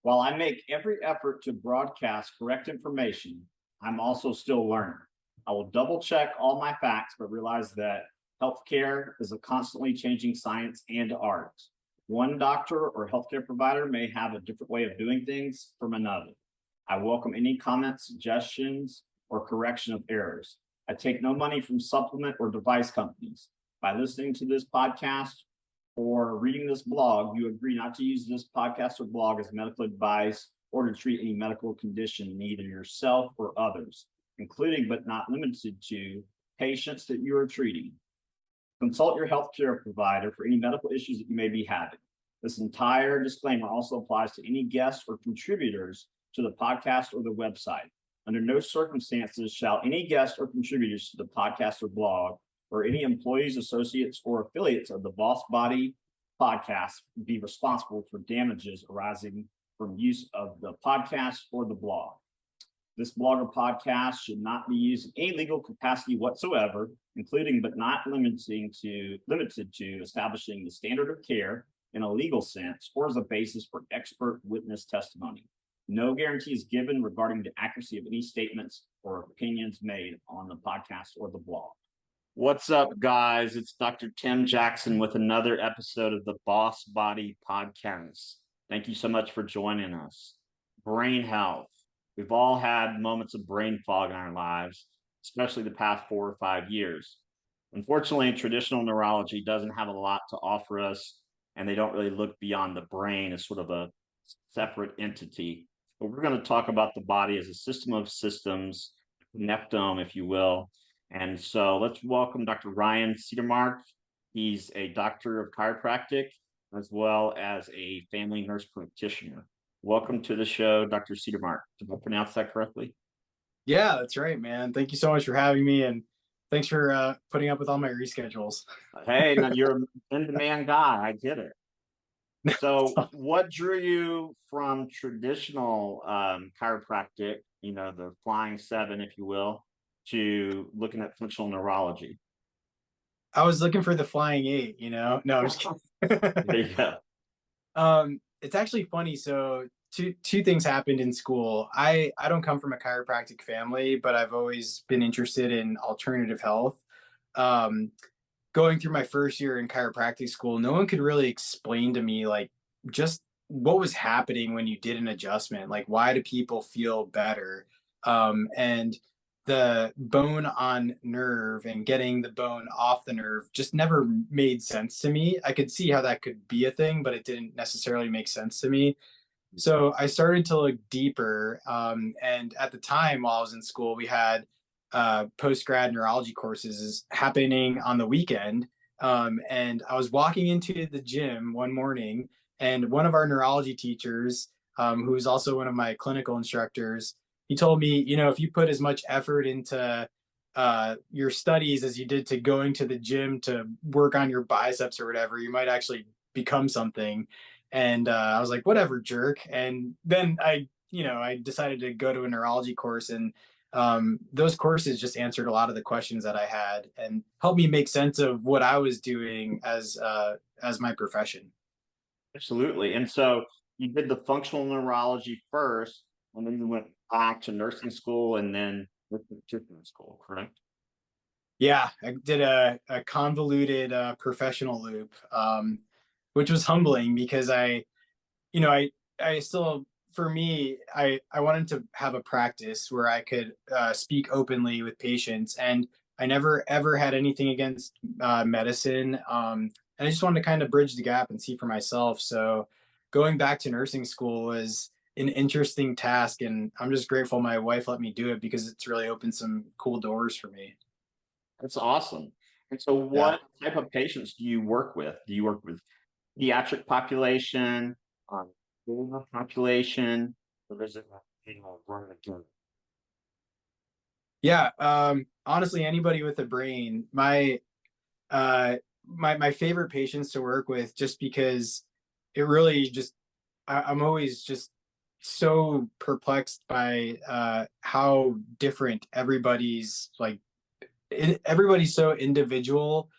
While I make every effort to broadcast correct information, I'm also still learning. I will double check all my facts, but realize that healthcare is a constantly changing science and art. One doctor or healthcare provider may have a different way of doing things from another. I welcome any comments, suggestions, or correction of errors. I take no money from supplement or device companies. By listening to this podcast or reading this blog, you agree not to use this podcast or blog as medical advice or to treat any medical condition in either yourself or others, including but not limited to patients that you are treating. Consult your healthcare provider for any medical issues that you may be having. This entire disclaimer also applies to any guests or contributors to the podcast or the website. Under no circumstances shall any guests or contributors to the podcast or blog or any employees, associates, or affiliates of the Boss Body podcast be responsible for damages arising from use of the podcast or the blog. This blog or podcast should not be used in any legal capacity whatsoever, including but not limited to establishing the standard of care in a legal sense or as a basis for expert witness testimony. No guarantee is given regarding the accuracy of any statements or opinions made on the podcast or the blog. What's up, guys? It's Dr. Tim Jackson with another episode of the Boss Body Podcast. Thank you so much for joining us. Brain health. We've all had moments of brain fog in our lives, especially the past 4 or 5 years. Unfortunately, traditional neurology doesn't have a lot to offer us, and they don't really look beyond the brain as sort of a separate entity. But we're going to talk about the body as a system of systems, connectome, if you will. And so let's welcome Dr. Ryan Cedermark. He's a doctor of chiropractic as well as a family nurse practitioner. Welcome to the show, Dr. Cedermark. Did I pronounce that correctly? Yeah, that's right, man. Thank you so much for having me, and thanks for putting up with all my reschedules. Hey, now you're an in-demand guy. I get it. So what drew you from traditional chiropractic, the flying 7, if you will, to looking at functional neurology? I was looking for the flying 8, No, I'm just kidding. There you go. It's actually funny. So two things happened in school. I don't come from a chiropractic family, but I've always been interested in alternative health. Going through my first year in chiropractic school, no one could really explain to me like just what was happening when you did an adjustment. Like, why do people feel better? And the bone on nerve and getting the bone off the nerve just never made sense to me. I could see how that could be a thing, but it didn't necessarily make sense to me. So I started to look deeper. And at the time while I was in school, we had post-grad neurology courses happening on the weekend. And I was walking into the gym one morning, and one of our neurology teachers, who was also one of my clinical instructors, he told me, if you put as much effort into your studies as you did to going to the gym to work on your biceps or whatever, you might actually become something. And I was like, whatever, jerk. And then I decided to go to a neurology course, and those courses just answered a lot of the questions that I had and helped me make sense of what I was doing as my profession. Absolutely. And so you did the functional neurology first, and then you went back to nursing school and then practitioner school, correct? Yeah, I did a convoluted professional loop, which was humbling because I still, for me, I wanted to have a practice where I could speak openly with patients, and I never ever had anything against medicine, and I just wanted to kind of bridge the gap and see for myself. So going back to nursing school was an interesting task, and I'm just grateful my wife let me do it because it's really opened some cool doors for me. That's awesome. And so what type of patients do you work with? Do you work with pediatric population, older population, or is it run the gamut? Yeah, honestly, anybody with a brain. My favorite patients to work with, just because it really just I'm always just so perplexed by how different everybody's everybody's so individual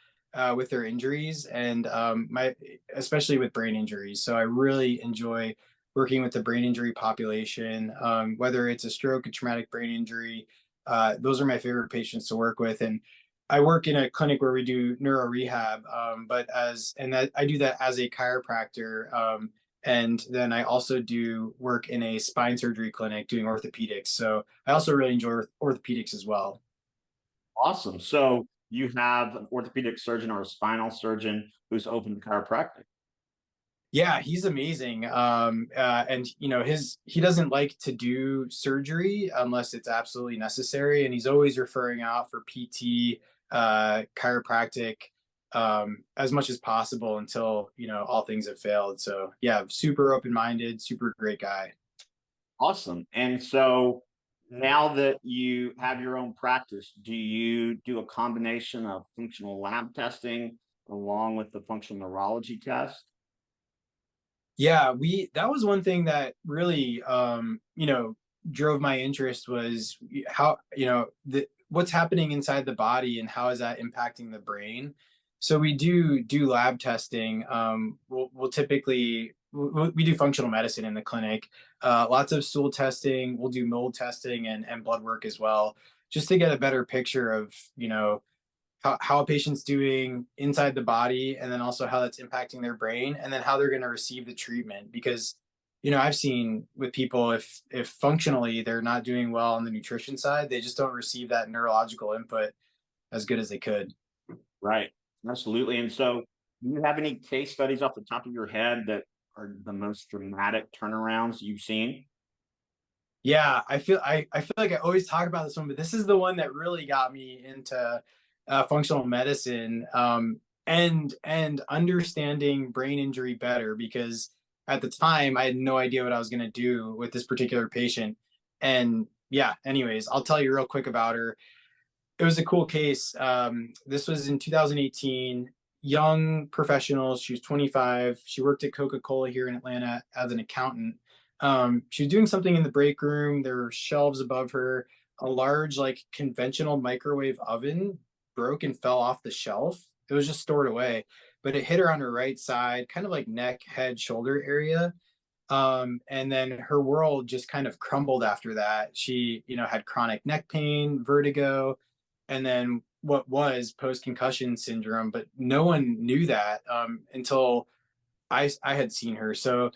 with their injuries, and especially with brain injuries. So I really enjoy working with the brain injury population, whether it's a stroke, a traumatic brain injury. Those are my favorite patients to work with. And I work in a clinic where we do neuro rehab, I do that as a chiropractor. And then I also do work in a spine surgery clinic doing orthopedics. So I also really enjoy orthopedics as well. Awesome. So you have an orthopedic surgeon or a spinal surgeon who's open to chiropractic. Yeah, he's amazing. And he doesn't like to do surgery unless it's absolutely necessary, and he's always referring out for PT, chiropractic, as much as possible until all things have failed. So yeah, super open-minded, super great guy. Awesome. And so now that you have your own practice, do you do a combination of functional lab testing along with the functional neurology test? Yeah, we that was one thing that really drove my interest was how, what's happening inside the body and how is that impacting the brain. So we do lab testing. We'll typically we do functional medicine in the clinic. Lots of stool testing. We'll do mold testing and blood work as well, just to get a better picture of how a patient's doing inside the body, and then also how that's impacting their brain, and then how they're going to receive the treatment. Because I've seen with people, if functionally they're not doing well on the nutrition side, they just don't receive that neurological input as good as they could. Right. Absolutely. And so, do you have any case studies off the top of your head that are the most dramatic turnarounds you've seen? Yeah, I feel like I always talk about this one, but this is the one that really got me into functional medicine, and understanding brain injury better, because at the time I had no idea what I was going to do with this particular patient. And yeah, anyways, I'll tell you real quick about her. It was a cool case. This was in 2018. Young professional. She was 25. She worked at Coca-Cola here in Atlanta as an accountant. She was doing something in the break room. There were shelves above her. A large, like, conventional microwave oven broke and fell off the shelf. It was just stored away, but it hit her on her right side, kind of like neck, head, shoulder area. And then her world just kind of crumbled after that. She, had chronic neck pain, vertigo, and then what was post-concussion syndrome, but no one knew that until I had seen her. So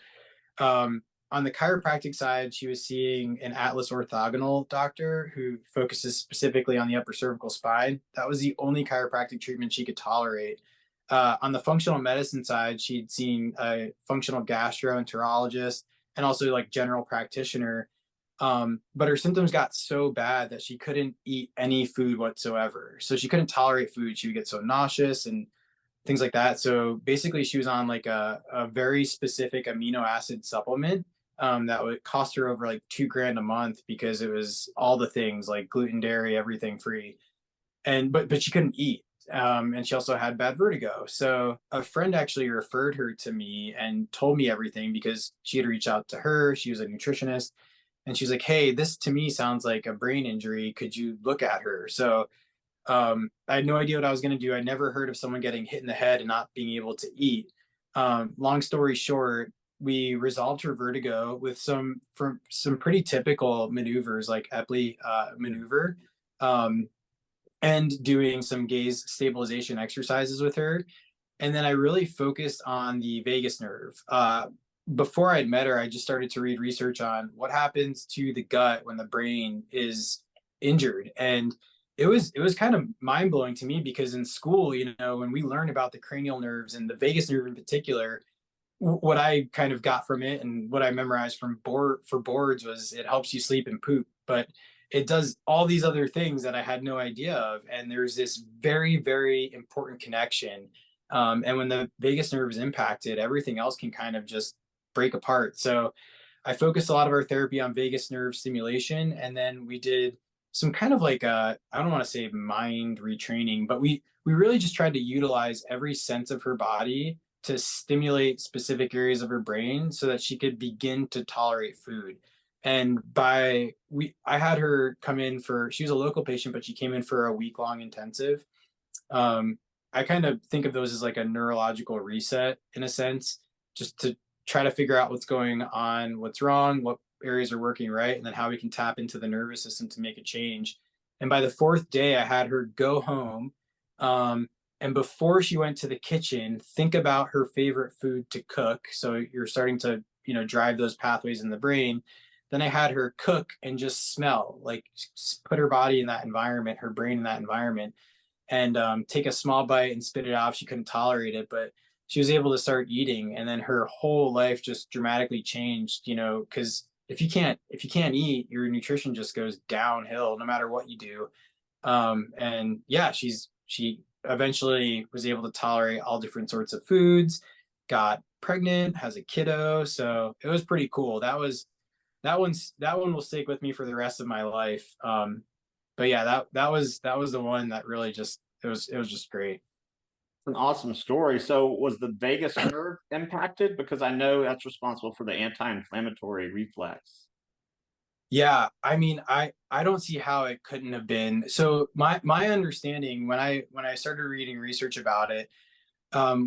um, on the chiropractic side, she was seeing an Atlas orthogonal doctor who focuses specifically on the upper cervical spine. That was the only chiropractic treatment she could tolerate. On the functional medicine side, she'd seen a functional gastroenterologist and also like general practitioner. But her symptoms got so bad that she couldn't eat any food whatsoever. So she couldn't tolerate food. She would get so nauseous and things like that. So basically, she was on like a very specific amino acid supplement that would cost her over like 2 grand a month, because it was all the things like gluten, dairy, everything free. And but she couldn't eat. And she also had bad vertigo. So a friend actually referred her to me and told me everything, because she had reached out to her. She was a nutritionist, and she's like, "Hey, this to me sounds like a brain injury. Could you look at her?" So I had no idea what I was going to do. I never heard of someone getting hit in the head and not being able to eat. Long story short, we resolved her vertigo with some pretty typical maneuvers like Epley maneuver, um, and doing some gaze stabilization exercises with her. And then I really focused on the vagus nerve. Before I'd met her, I just started to read research on what happens to the gut when the brain is injured. And it was kind of mind blowing to me, because in school, when we learn about the cranial nerves and the vagus nerve in particular, what I kind of got from it and what I memorized for boards was it helps you sleep and poop, but it does all these other things that I had no idea of. And there's this very, very important connection. And when the vagus nerve is impacted, everything else can kind of just break apart. So I focused a lot of our therapy on vagus nerve stimulation. And then we did some kind of like I don't want to say mind retraining, but we really just tried to utilize every sense of her body to stimulate specific areas of her brain so that she could begin to tolerate food. And I had her come in for, she was a local patient, but she came in for a week-long intensive. I kind of think of those as like a neurological reset in a sense, just to try to figure out what's going on, what's wrong, what areas are working right, and then how we can tap into the nervous system to make a change. And by the fourth day, I had her go home. And before she went to the kitchen, think about her favorite food to cook. So you're starting to, drive those pathways in the brain. Then I had her cook and just smell, like put her body in that environment, her brain in that environment, and take a small bite and spit it out if she couldn't tolerate it. But she was able to start eating, and then her whole life just dramatically changed. Because if you can't eat, your nutrition just goes downhill no matter what you do. And yeah, she eventually was able to tolerate all different sorts of foods, got pregnant, has a kiddo. So it was pretty cool. That one will stick with me for the rest of my life. But yeah, that was the one that really just it was just great. An awesome story. So was the vagus nerve impacted? Because I know that's responsible for the anti-inflammatory reflex. Yeah, I mean, I don't see how it couldn't have been. So my understanding when I started reading research about it,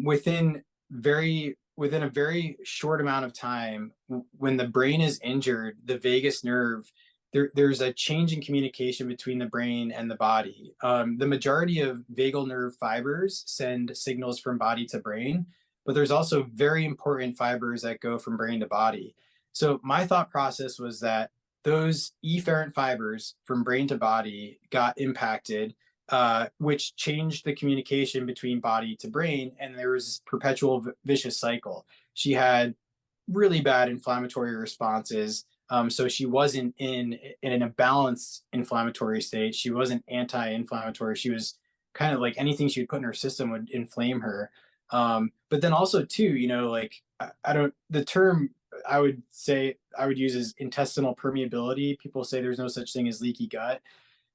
within a very short amount of time, when the brain is injured, the vagus nerve, there's a change in communication between the brain and the body. The majority of vagal nerve fibers send signals from body to brain, but there's also very important fibers that go from brain to body. So my thought process was that those efferent fibers from brain to body got impacted, which changed the communication between body to brain, and there was this perpetual vicious cycle. She had really bad inflammatory responses. So she wasn't in a balanced inflammatory state. She wasn't anti-inflammatory. She was kind of like anything she would put in her system would inflame her. But then also too, like I don't the term I would say I would use is intestinal permeability. People say there's no such thing as leaky gut,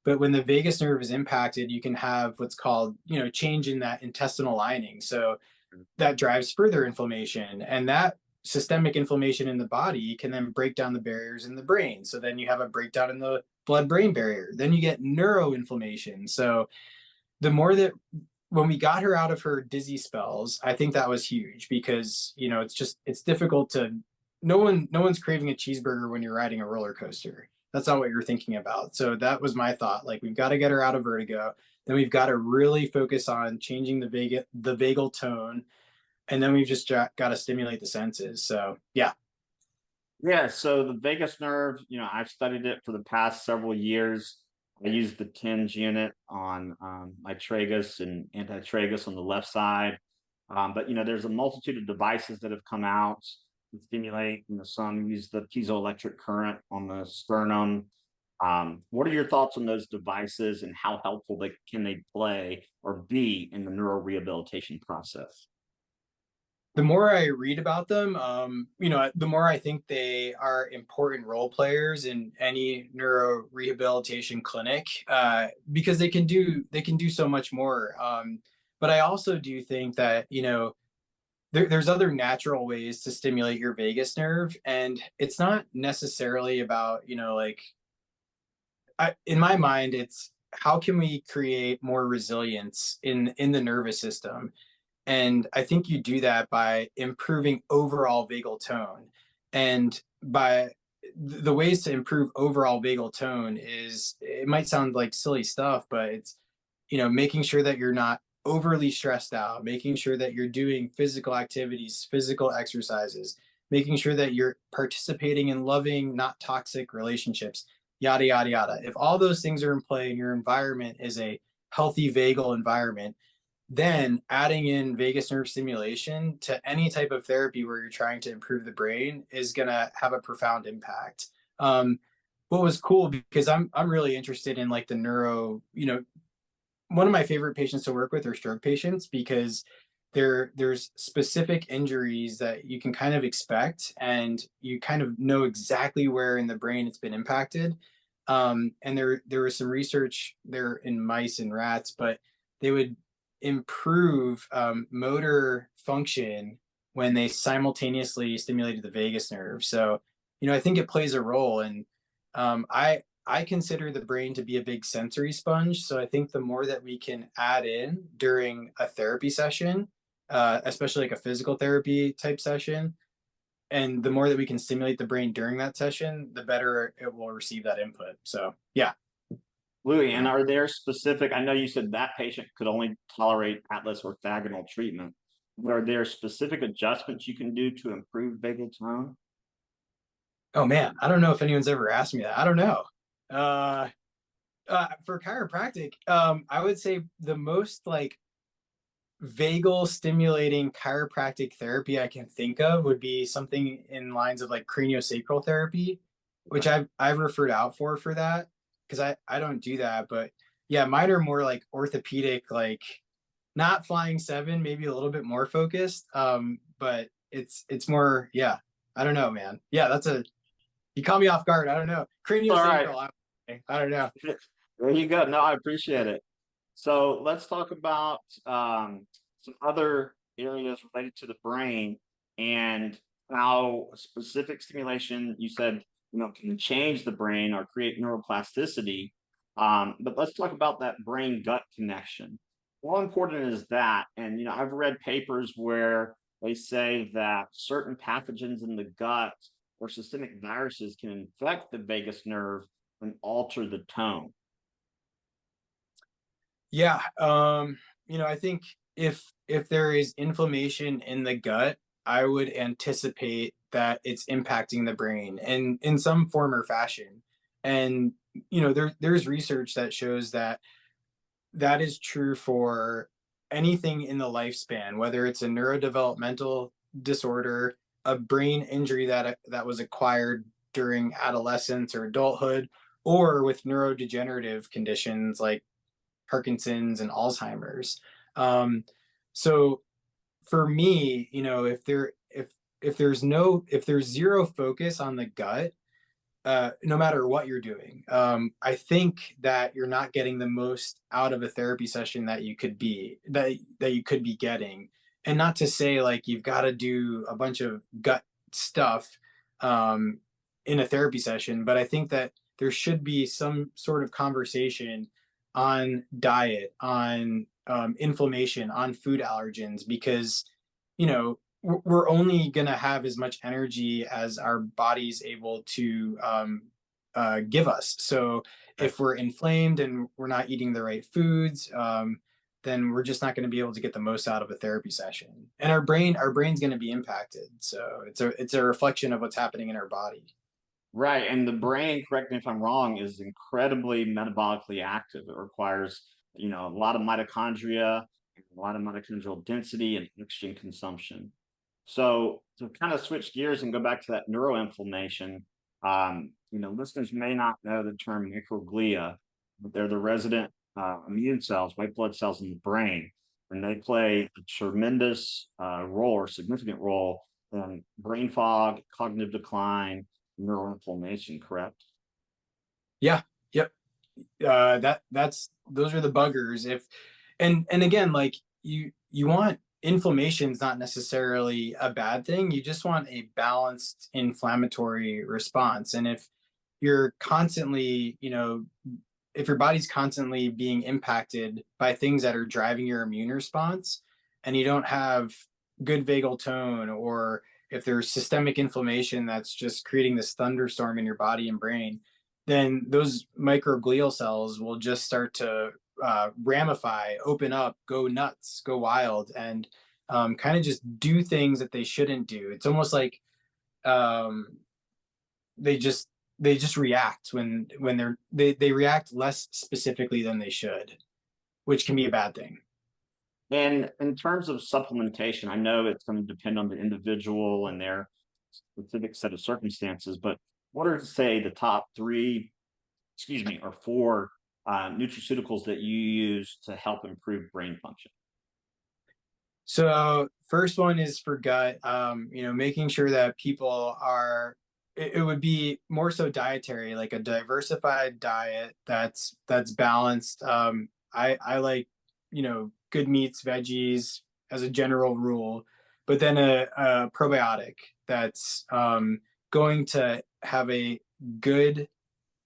but when the vagus nerve is impacted, you can have what's called, change in that intestinal lining. So that drives further inflammation, and that systemic inflammation in the body can then break down the barriers in the brain. So then you have a breakdown in the blood brain barrier. Then you get neuroinflammation. So the more that when we got her out of her dizzy spells, I think that was huge because, it's difficult to no one's craving a cheeseburger when you're riding a roller coaster. That's not what you're thinking about. So that was my thought. Like, we've got to get her out of vertigo. Then we've got to really focus on changing the vagal tone, and then we've just got to stimulate the senses. So yeah. Yeah, so the vagus nerve, I've studied it for the past several years. I use the TENS unit on my tragus and antitragus on the left side. But there's a multitude of devices that have come out to stimulate. Some use the piezoelectric current on the sternum. What are your thoughts on those devices and how helpful can they play or be in the neurorehabilitation process? The more I read about them, the more I think they are important role players in any neuro rehabilitation clinic, because they can do so much more. But I also do think that there's other natural ways to stimulate your vagus nerve, and it's not necessarily about in my mind, it's how can we create more resilience in the nervous system. And I think you do that by improving overall vagal tone. And by the ways to improve overall vagal tone is, it might sound like silly stuff, but it's, making sure that you're not overly stressed out, making sure that you're doing physical activities, physical exercises, making sure that you're participating in loving, not toxic relationships, yada, yada, yada. If all those things are in play and your environment is a healthy vagal environment, then adding in vagus nerve stimulation to any type of therapy where you're trying to improve the brain is going to have a profound impact. What was cool, because I'm really interested in like the neuro, one of my favorite patients to work with are stroke patients, because there's specific injuries that you can kind of expect, and you kind of know exactly where in the brain it's been impacted. And there was some research there in mice and rats, but they would improve motor function when they simultaneously stimulated the vagus nerve. So, I think it plays a role. And I consider the brain to be a big sensory sponge. So I think the more that we can add in during a therapy session, especially like a physical therapy type session, and the more that we can stimulate the brain during that session, the better it will receive that input. So yeah. Louis, and are there specific, I know you said that patient could only tolerate atlas orthogonal treatment, but are there specific adjustments you can do to improve vagal tone? Oh man, I don't know if anyone's ever asked me that. I don't know. Uh, for chiropractic, I would say the most like vagal stimulating chiropractic therapy I can think of would be something in lines of like craniosacral therapy, which I've referred out for that because I don't do that. But yeah, mine are more like orthopedic, like not flying seven, maybe a little bit more focused. But it's more, yeah, I don't know, man. Yeah, you caught me off guard. I don't know. All right. Craniosacral, I don't know. There you go. No, I appreciate it. So let's talk about some other areas related to the brain and how specific stimulation, you said, can change the brain or create neuroplasticity. But let's talk about that brain gut connection. How important is that? And I've read papers where they say that certain pathogens in the gut or systemic viruses can infect the vagus nerve and alter the tone. Yeah, I think if there is inflammation in the gut, I would anticipate that it's impacting the brain and in some form or fashion. And there's research that shows that that is true for anything in the lifespan, whether it's a neurodevelopmental disorder, a brain injury that was acquired during adolescence or adulthood, or with neurodegenerative conditions like Parkinson's and Alzheimer's. So for me, if there's zero focus on the gut, no matter what you're doing, I think that you're not getting the most out of a therapy session that you could be getting. And not to say like you've got to do a bunch of gut stuff in a therapy session, but I think that there should be some sort of conversation on diet, on inflammation, on food allergens, because we're only going to have as much energy as our body's able to give us. So if we're inflamed and we're not eating the right foods, then we're just not going to be able to get the most out of a therapy session. And our brain's going to be impacted. So it's a reflection of what's happening in our body. Right. And the brain, correct me if I'm wrong, is incredibly metabolically active. It requires, a lot of mitochondria, a lot of mitochondrial density and oxygen consumption. So to kind of switch gears and go back to that neuroinflammation, listeners may not know the term microglia, but they're the resident immune cells, white blood cells in the brain, and they play a tremendous role or significant role in brain fog, cognitive decline, neuroinflammation, correct? Yeah. Yep. Those are the buggers. And again, like you want inflammation is not necessarily a bad thing. You just want a balanced inflammatory response. And if you're constantly, if your body's constantly being impacted by things that are driving your immune response, and you don't have good vagal tone, or if there's systemic inflammation that's just creating this thunderstorm in your body and brain, then those microglial cells will just start to ramify, open up, go nuts, go wild, and kind of just do things that they shouldn't do. It's almost like um, they just react when they react less specifically than they should, which can be a bad thing. And in terms of supplementation, I know it's going to depend on the individual and their specific set of circumstances, but what are, say, the top three, or four nutraceuticals that you use to help improve brain function? So first one is for gut, making sure that people are, it would be more so dietary, like a diversified diet that's balanced. I like, good meats, veggies as a general rule, but then a probiotic that's going to have a good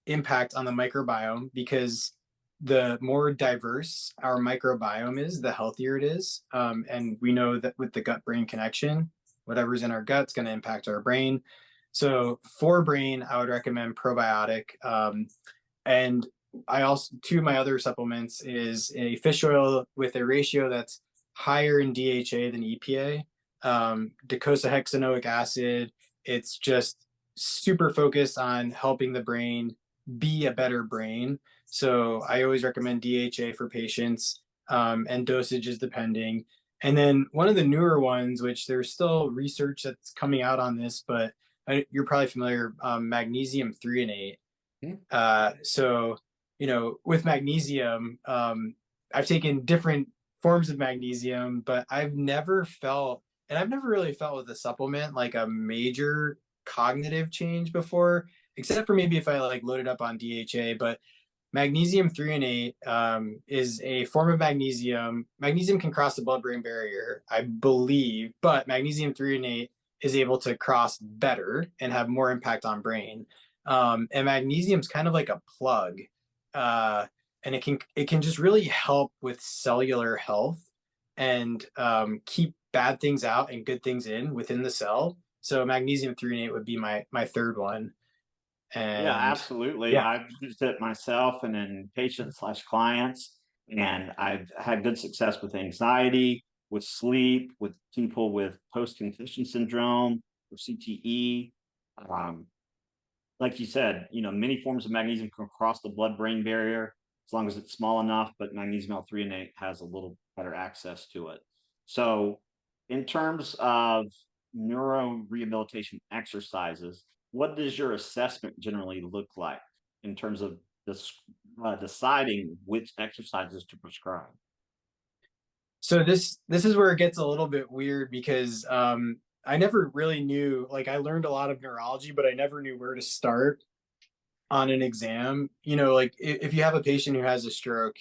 impact on the microbiome, because the more diverse our microbiome is, the healthier it is. And we know that with the gut brain connection, whatever's in our gut's going to impact our brain. So for brain, I would recommend probiotic. And I also, two of my other supplements is a fish oil with a ratio that's higher in DHA than EPA, docosahexaenoic acid. It's just super focused on helping the brain be a better brain. So I always recommend DHA for patients, and dosages depending. And then one of the newer ones, which there's still research that's coming out on this, but you're probably familiar, magnesium threonate. So, with magnesium, I've taken different forms of magnesium, but I've never really felt with a supplement like a major cognitive change before, except for maybe if I like loaded up on DHA. But magnesium threonate, is a form of magnesium. Magnesium can cross the blood-brain barrier, I believe, but magnesium threonate is able to cross better and have more impact on brain. And magnesium is kind of like a plug, and it can just really help with cellular health and, keep bad things out and good things in within the cell. So magnesium threonate would be my third one. Yeah, And absolutely. yeah, I've used it myself and in patients slash clients, and I've had good success with anxiety, with sleep, with people with post-concussion syndrome or CTE. Um, like you said, many forms of magnesium can cross the blood-brain barrier as long as it's small enough, but magnesium L-threonate has a little better access to it. So, in terms of neuro rehabilitation exercises, what does your assessment generally look like in terms of this, deciding which exercises to prescribe? so this is where it gets a little bit weird because, I never really knew, like I learned a lot of neurology, but I never knew where to start on an exam. Like if you have a patient who has a stroke,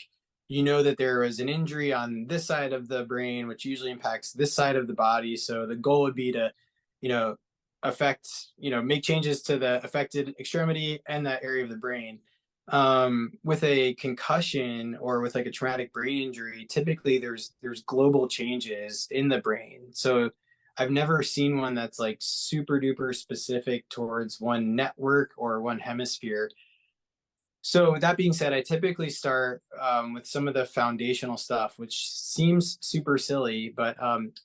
that there is an injury on this side of the brain, which usually impacts this side of the body. So the goal would be to, you know, affect, make changes to the affected extremity and that area of the brain. With a concussion or with like a traumatic brain injury, typically there's global changes in the brain. So I've never seen one that's like super duper specific towards one network or one hemisphere. So that being said, I typically start, with some of the foundational stuff, which seems super silly. But,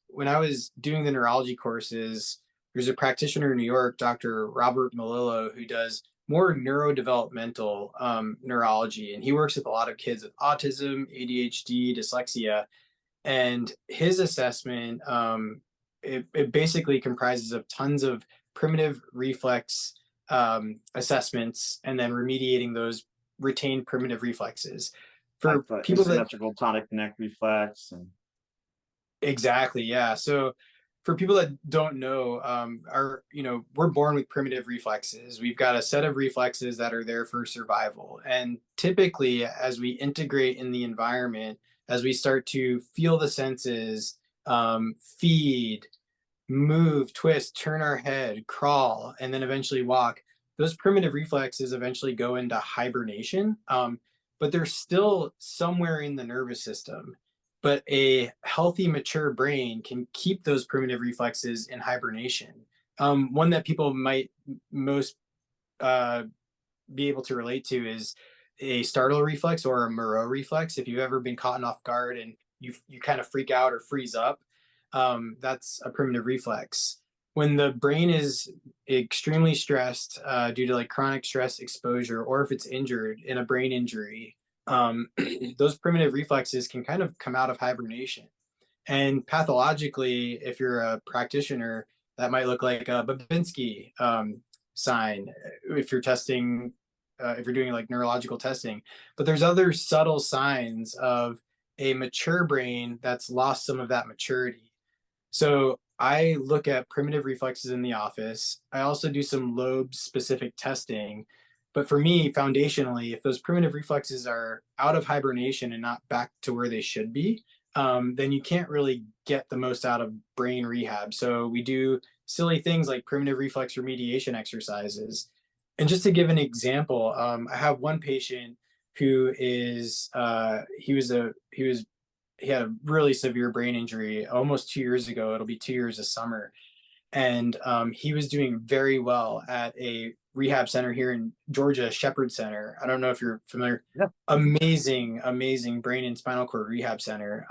when I was doing the neurology courses, there's a practitioner in New York, Dr. Robert Malillo, who does more neurodevelopmental, neurology, and he works with a lot of kids with autism, ADHD, dyslexia, and his assessment, it basically comprises of tons of primitive reflex, assessments, and then remediating those retained primitive reflexes Like for the people that asymmetrical tonic neck reflex and exactly, yeah. So for people that don't know, we're born with primitive reflexes. We've got a set of reflexes that are there for survival, and typically as we integrate in the environment, as we start to feel the senses, feed, move, twist, turn our head, crawl, and then eventually walk, those primitive reflexes eventually go into hibernation. But they're still somewhere in the nervous system. But a healthy, mature brain can keep those primitive reflexes in hibernation. One that people might most, uh, be able to relate to is a startle reflex or a Moreau reflex. If you've ever been caught off guard and you kind of freak out or freeze up, that's a primitive reflex. When the brain is extremely stressed, due to like chronic stress exposure, or if it's injured in a brain injury, those primitive reflexes can kind of come out of hibernation. And pathologically, if you're a practitioner, that might look like a Babinski, sign if you're testing, if you're doing like neurological testing. But there's other subtle signs of a mature brain that's lost some of that maturity. So I look at primitive reflexes in the office. I also do some lobe specific testing. But for me, foundationally, if those primitive reflexes are out of hibernation and not back to where they should be, then you can't really get the most out of brain rehab. So we do silly things like primitive reflex remediation exercises. And just to give an example, I have one patient who is, he had a really severe brain injury almost 2 years ago. It'll be 2 years this summer. and he was doing very well at a rehab center here in Georgia, Shepherd Center. I don't know if you're familiar. Yeah. Amazing brain and spinal cord rehab center.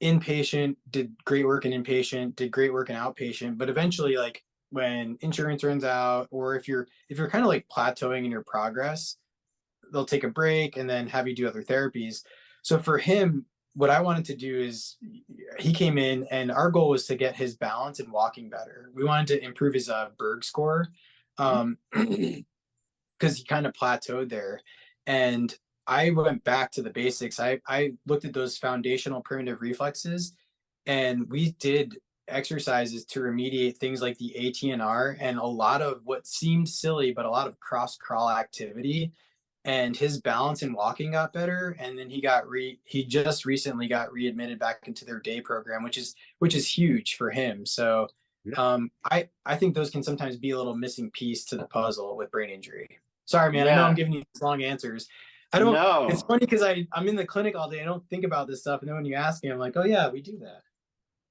Inpatient, did great work in inpatient, did great work in outpatient, but eventually, like when insurance runs out, or if you're kind of like plateauing in your progress, they'll take a break and then have you do other therapies. So for him, what I wanted to do is he came in and our goal was to get his balance and walking better. We wanted to improve his Berg score, because he kind of plateaued there. And I went back to the basics. I looked at those foundational primitive reflexes, and we did exercises to remediate things like the ATNR and a lot of what seemed silly, but a lot of cross crawl activity. And his balance and walking got better. And then he just recently got readmitted back into their day program, which is huge for him. So I think those can sometimes be a little missing piece to the puzzle with brain injury. Sorry, man. I know I'm giving you these long answers. I don't know. It's funny because I'm in the clinic all day. I don't think about this stuff. And then when you ask me, I'm like, oh yeah, we do that.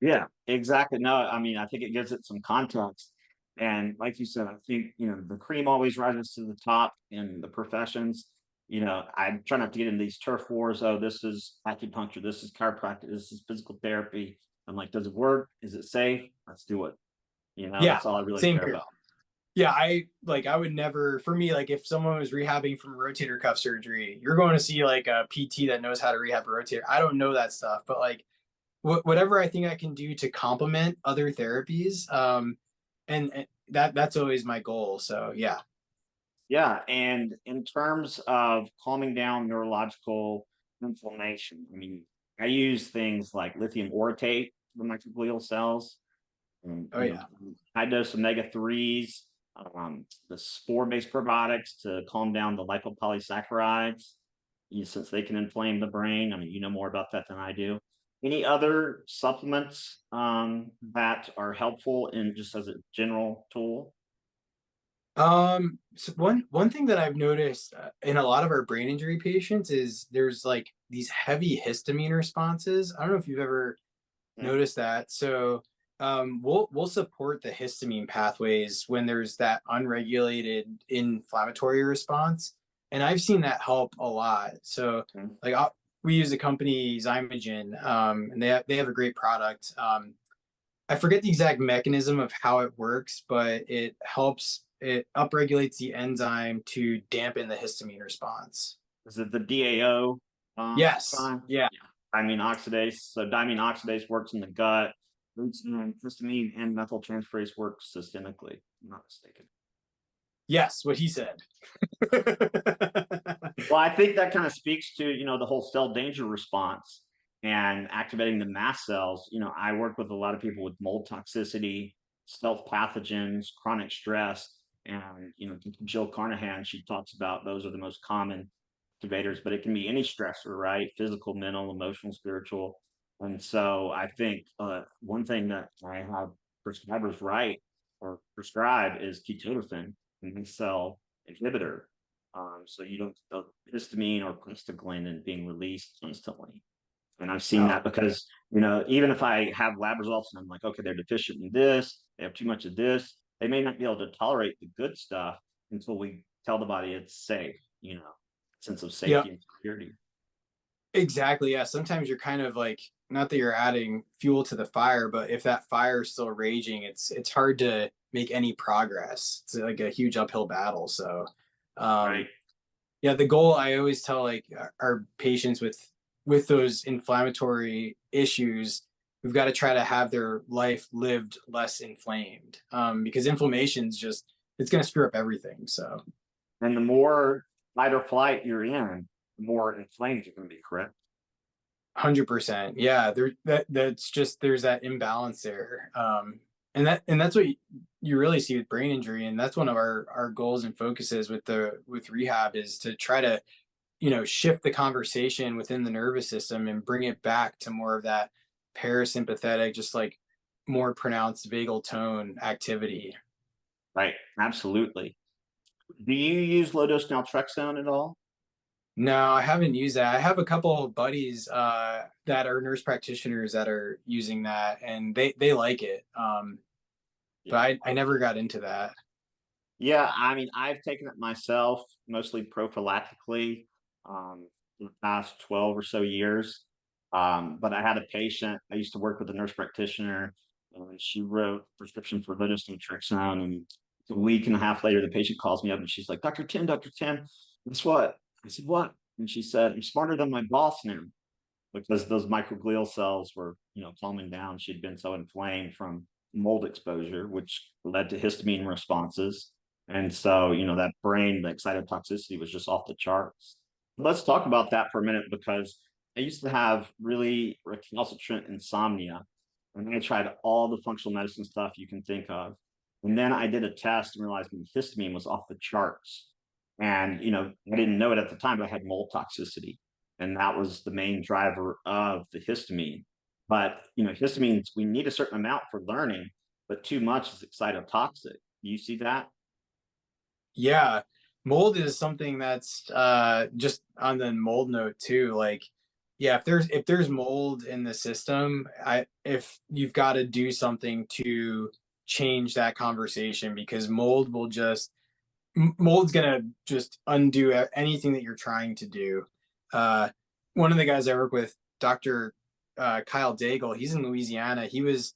Yeah, exactly. No, I mean, I think it gives it some context. And like you said, I think, the cream always rises to the top in the professions. I try not to get into these turf wars. Oh, this is acupuncture, this is chiropractic, this is physical therapy. I'm like, does it work? Is it safe? Let's do it. Yeah, that's all I really same care here. about. Yeah, I would never, for me, like if someone was rehabbing from rotator cuff surgery, you're going to see like a PT that knows how to rehab a rotator. I don't know that stuff, but like whatever I think I can do to complement other therapies, and that's always my goal. So yeah. Yeah, and in terms of calming down neurological inflammation, I mean, I use things like lithium orotate for microglial cells, and Oh yeah. high dose omega-3s, the spore-based probiotics to calm down the lipopolysaccharides, since they can inflame the brain. I mean, you know more about that than I do. Any other supplements that are helpful in just as a general tool? So one thing that I've noticed in a lot of our brain injury patients is there's like these heavy histamine responses. I don't know if you've ever noticed that. So we'll support the histamine pathways when there's that unregulated inflammatory response, and I've seen that help a lot. So like we use the company Zymogen, and they have a great product. I forget the exact mechanism of how it works, but it upregulates the enzyme to dampen the histamine response. Is it the DAO? Yes. Yeah. Diamine oxidase. So diamine oxidase works in the gut. Histamine and methyltransferase works systemically. I'm not mistaken. Yes, what he said. Well, I think that kind of speaks to, the whole cell danger response and activating the mast cells. I work with a lot of people with mold toxicity, stealth pathogens, chronic stress. And, Jill Carnahan, she talks about those are the most common activators, but it can be any stressor, right? Physical, mental, emotional, spiritual. And so I think one thing that I have prescribers write or prescribe is ketotifen, and cell inhibitor. So you don't histamine or prostaglandin being released instantly. And I've seen that because, even if I have lab results and I'm like, okay, they're deficient in this, they have too much of this, they may not be able to tolerate the good stuff until we tell the body it's safe, sense of safety and security. Exactly. Yeah. Sometimes you're kind of like, not that you're adding fuel to the fire, but if that fire is still raging, it's hard to make any progress. It's like a huge uphill battle. So, Right. yeah, the goal I always tell like our patients with those inflammatory issues, we've got to try to have their life lived less inflamed, because inflammation's just, it's going to screw up everything. So, And the more fight or flight you're in, the more inflamed you're going to be, correct? 100%. Yeah, that's just, there's that imbalance there. And that's what you really see with brain injury, and that's one of our goals and focuses with rehab is to try to, shift the conversation within the nervous system and bring it back to more of that parasympathetic, just like more pronounced vagal tone activity. Right. Absolutely. Do you use low dose naltrexone at all? No, I haven't used that. I have a couple of buddies that are nurse practitioners that are using that, and they like it. but I never got into that. Yeah, I mean, I've taken it myself, mostly prophylactically, for the past 12 or so years. But I had a patient, I used to work with a nurse practitioner, and she wrote prescription for low-dose naltrexone. And a week and a half later, the patient calls me up and she's like, Dr. Tim, guess what? I said, what? And she said, I'm smarter than my boss now, because those microglial cells were, calming down. She'd been so inflamed from mold exposure, which led to histamine responses. And so, that brain, the excitotoxicity was just off the charts. Let's talk about that for a minute, because I used to have really recalcitrant insomnia, and I tried all the functional medicine stuff you can think of. And then I did a test and realized my histamine was off the charts. And, I didn't know it at the time, but I had mold toxicity. And that was the main driver of the histamine. But, histamines, we need a certain amount for learning, but too much is excitotoxic. Do you see that? Yeah, mold is something that's just on the mold note too. Like, yeah, if there's mold in the system, if you've got to do something to change that conversation, because mold's gonna just undo anything that you're trying to do. Uh, One of the guys I work with, Dr. Kyle Daigle, he's in Louisiana. He was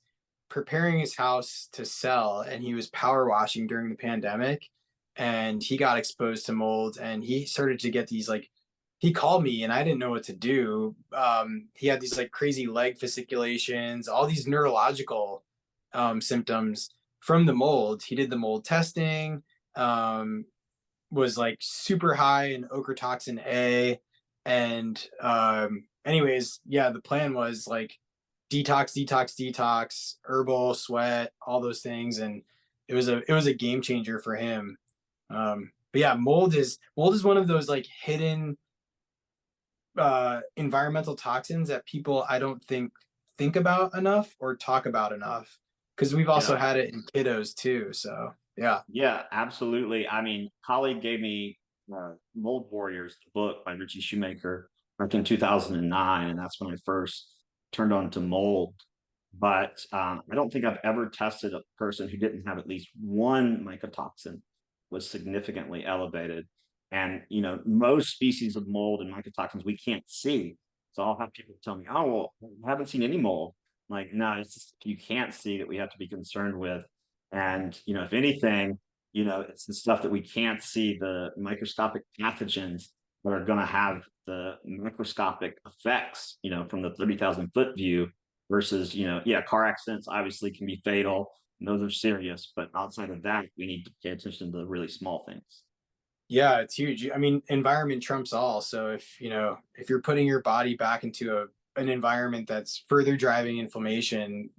preparing his house to sell, and he was power washing during the pandemic, and he got exposed to mold, and he started to get these like, he called me and I didn't know what to do. He had these like crazy leg fasciculations, all these neurological symptoms from the mold. He did the mold testing, um, was like super high in ochratoxin A. And anyways, yeah, the plan was like detox, herbal, sweat, all those things. And it was a game changer for him. But yeah, mold is one of those like hidden environmental toxins that people I don't think about enough or talk about enough, because we've also Yeah. had it in kiddos too. So yeah. Yeah, absolutely. I mean, colleague gave me Mold Warriors, the book by Richie Shoemaker, back in 2009, and that's when I first turned on to mold. But I don't think I've ever tested a person who didn't have at least one mycotoxin was significantly elevated. And most species of mold and mycotoxins we can't see. So I'll have people tell me, "Oh, well, I haven't seen any mold." I'm like, no, it's just you can't see that we have to be concerned with. And if anything, it's the stuff that we can't see, the microscopic pathogens that are going to have the microscopic effects, from the 30,000-foot view versus, yeah, car accidents obviously can be fatal. And those are serious, but outside of that, we need to pay attention to the really small things. Yeah, it's huge. I mean, environment trumps all. So if you're putting your body back into an environment that's further driving inflammation,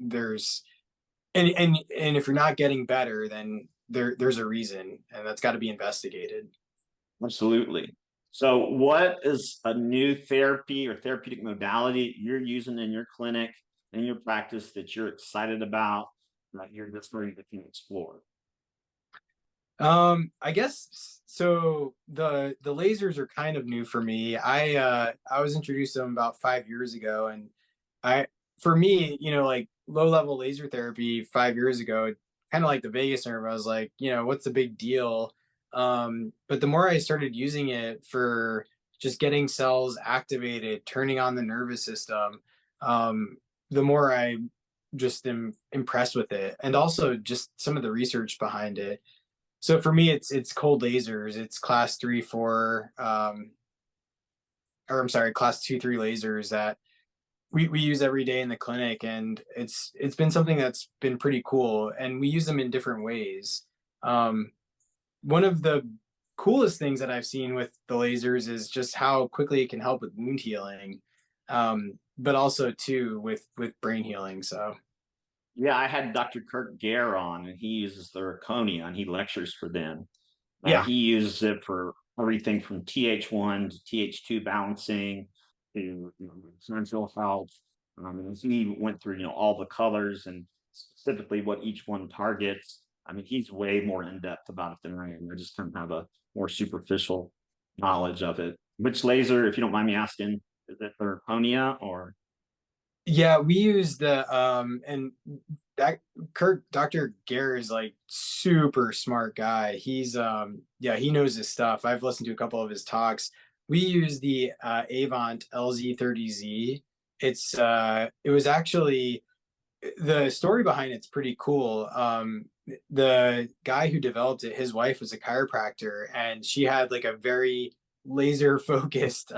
and if you're not getting better, then there's a reason, and that's got to be investigated. Absolutely. So, what is a new therapy or therapeutic modality you're using in your clinic, in your practice, that you're excited about, that you're just starting to explore? I guess so. The lasers are kind of new for me. I was introduced to them about 5 years ago, and I for me, like low level laser therapy 5 years ago, kind of like the vagus nerve. I was like, what's the big deal? But the more I started using it for just getting cells activated, turning on the nervous system, the more I just am impressed with it, and also just some of the research behind it. So for me, it's cold lasers. It's class 3, 4, or I'm sorry, class 2, 3 lasers that we use every day in the clinic, and it's been something that's been pretty cool. And we use them in different ways. Um, One of the coolest things that I've seen with the lasers is just how quickly it can help with wound healing, but also too with brain healing. So Yeah, I had Dr. Kirk Gare on, and he uses the Zirconia, and he lectures for them. And yeah, he uses it for everything from TH1 to TH2 balancing to mental health. And he went through all the colors and specifically what each one targets. I mean, he's way more in depth about it than I am. I just kind of have a more superficial knowledge of it. Which laser, if you don't mind me asking, is it Zirconia or? Yeah, we use the and that Dr. Gare is like super smart guy. He's yeah, he knows his stuff. I've listened to a couple of his talks. We use the Avant LZ30Z. It was actually, the story behind it's pretty cool. The guy who developed it, his wife was a chiropractor, and she had like a very laser focused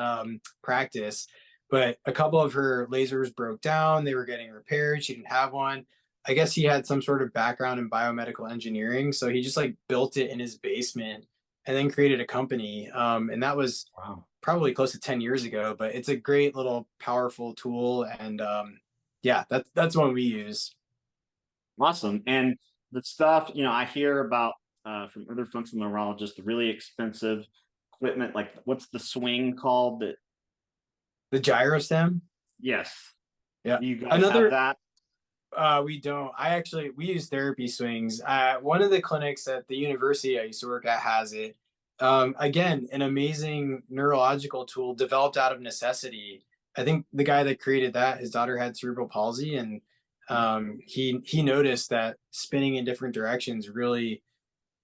practice. But a couple of her lasers broke down. They were getting repaired. She didn't have one. I guess he had some sort of background in biomedical engineering, so he just like built it in his basement and then created a company. And that was Wow. probably close to 10 years ago. But it's a great little powerful tool, and yeah, that's one we use. Awesome. And the stuff, I hear about from other functional neurologists, the really expensive equipment, like what's the swing called that? The gyrostem. Yes. Yeah. Do you guys have Another, that? we don't. We use therapy swings. One of the clinics at the university I used to work at has it. Again, an amazing neurological tool developed out of necessity. I think the guy that created that, his daughter had cerebral palsy, and he noticed that spinning in different directions really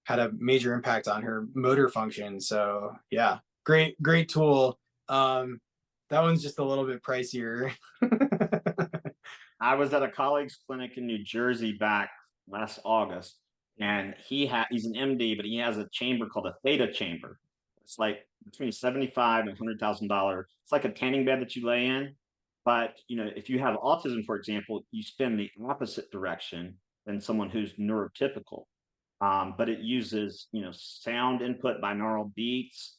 had a major impact on her motor function. So yeah, great tool. That one's just a little bit pricier. I was at a colleague's clinic in New Jersey back last August, and he's an MD, but he has a chamber called a theta chamber. It's like between 75 and $100,000. It's like a tanning bed that you lay in, but if you have autism, for example, you spin the opposite direction than someone who's neurotypical. But it uses sound input, binaural beats,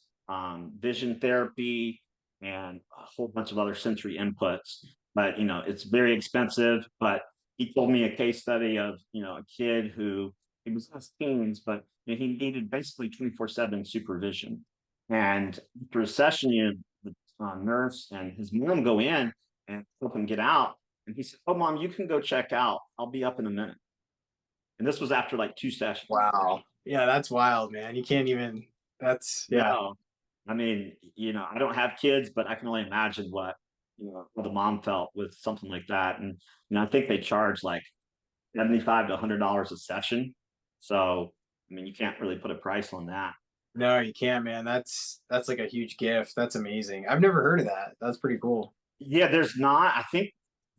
vision therapy, and a whole bunch of other sensory inputs. But it's very expensive. But he told me a case study of a kid who, he was in his teens, but he needed basically 24/7 supervision. And after a session, the nurse and his mom go in and help him get out. And he said, "Oh, mom, you can go check out. I'll be up in a minute." And this was after like two sessions. Wow. Yeah, that's wild, man. You can't even, that's, yeah. No, I mean, I don't have kids, but I can only imagine what, the mom felt with something like that. And, I think they charge like 75 to $100 a session. So, I mean, you can't really put a price on that. No, you can't, man. That's like a huge gift. That's amazing. I've never heard of that. That's pretty cool. Yeah, there's not, I think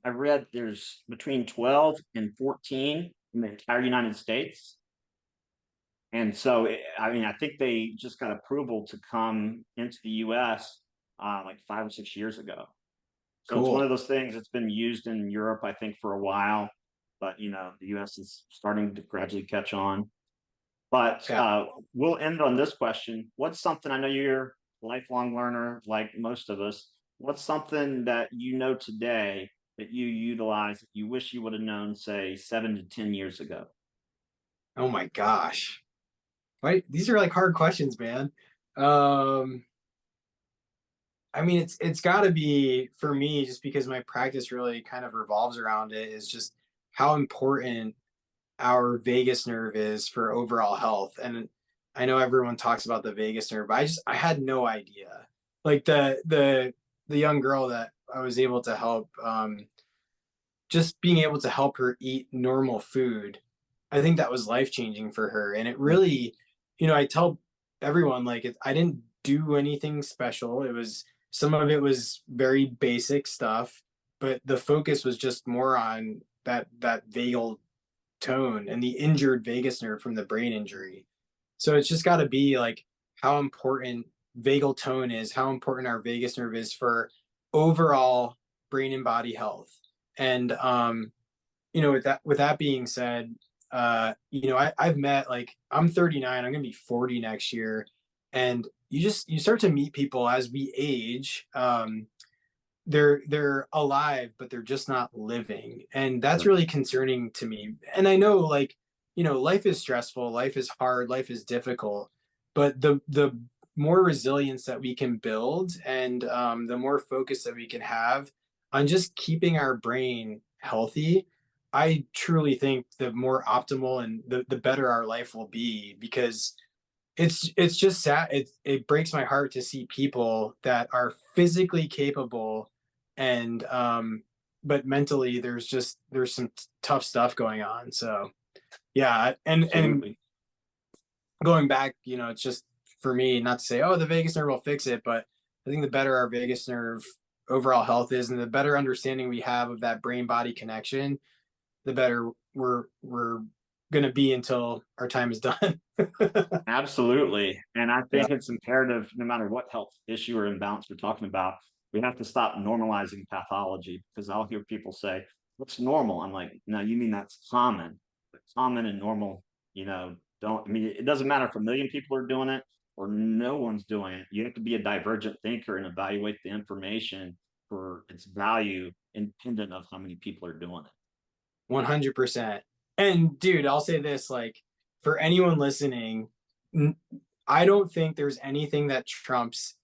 I read there's between 12 and 14 in the entire United States. And so, I mean, I think they just got approval to come into the US like 5 or 6 years ago. So it's one Cool. of those things that's been used in Europe, I think, for a while, but the US is starting to gradually catch on. But Yeah. we'll end on this question. What's something, I know you're a lifelong learner like most of us. What's something that you know today that you utilize that you wish you would have known, say, 7 to 10 years ago? Oh my gosh. Right. These are like hard questions, man. Um, I mean, it's got to be for me, just because my practice really kind of revolves around it, is just how important our vagus nerve is for overall health. And I know everyone talks about the vagus nerve, but I had no idea. Like the young girl that I was able to help, just being able to help her eat normal food, I think that was life changing for her. And it really, I tell everyone like I didn't do anything special. It was, some of it was very basic stuff, but the focus was just more on that vagal tone and the injured vagus nerve from the brain injury. So it's just got to be like how important vagal tone is, how important our vagus nerve is for overall brain and body health. And with that being said, I've met, like, I'm 39, I'm gonna be 40 next year, and you start to meet people as we age. They're alive, but they're just not living, and that's really concerning to me. And I know, like, life is stressful, life is hard, life is difficult, but the more resilience that we can build, and the more focus that we can have on just keeping our brain healthy, I truly think the more optimal and the better our life will be. Because it's just sad. It breaks my heart to see people that are physically capable and mentally there's some tough stuff going on. So yeah, and Absolutely. going back, it's just for me, not to say, oh, the vagus nerve will fix it, but I think the better our vagus nerve overall health is, and the better understanding we have of that brain body connection, the better we're going to be until our time is done. Absolutely. And I Yeah. think it's imperative, no matter what health issue or imbalance we're talking about, we have to stop normalizing pathology, because I'll hear people say, what's normal? I'm like, no, you mean that's common. But common and normal, don't, I mean, it doesn't matter if a million people are doing it or no one's doing it. You have to be a divergent thinker and evaluate the information for its value, independent of how many people are doing it. 100%. And dude, I'll say this, like, for anyone listening, I don't think there's anything that trumps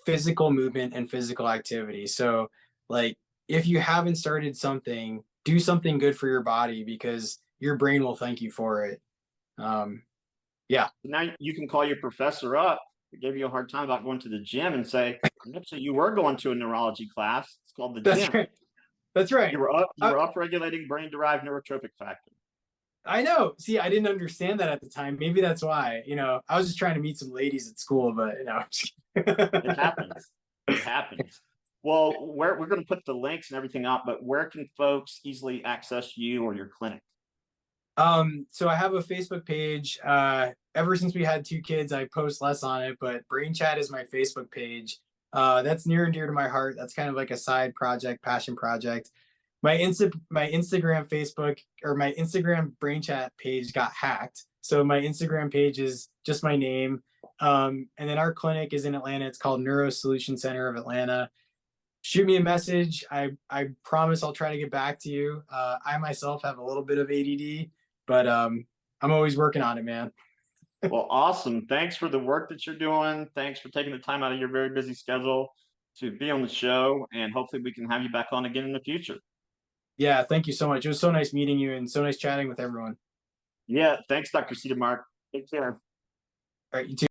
physical movement and physical activity. So, like, if you haven't started something, do something good for your body, because your brain will thank you for it. Yeah. Now you can call your professor up who gave you a hard time about going to the gym and say, actually, you were going to a neurology class. It's called the That's gym. right. That's right. You were upregulating brain-derived neurotropic factor. I know. See, I didn't understand that at the time. Maybe that's why. I was just trying to meet some ladies at school, but It happens. It happens. Well, we're going to put the links and everything up, but where can folks easily access you or your clinic? So I have a Facebook page. Ever since we had 2 kids, I post less on it, but Brain Chat is my Facebook page. That's near and dear to my heart. That's kind of like a side project, passion project. My Instagram Facebook, or my Instagram Brain Chat page got hacked. So my Instagram page is just my name. And then our clinic is in Atlanta. It's called Neuro Solution Center of Atlanta. Shoot me a message. I promise I'll try to get back to you. I myself have a little bit of ADD, but I'm always working on it, man. Well, awesome. Thanks for the work that you're doing. Thanks for taking the time out of your very busy schedule to be on the show, and hopefully we can have you back on again in the future. Yeah, thank you so much. It was so nice meeting you and so nice chatting with everyone. Yeah, thanks, Dr. Cedermark. Take care. All right, you too.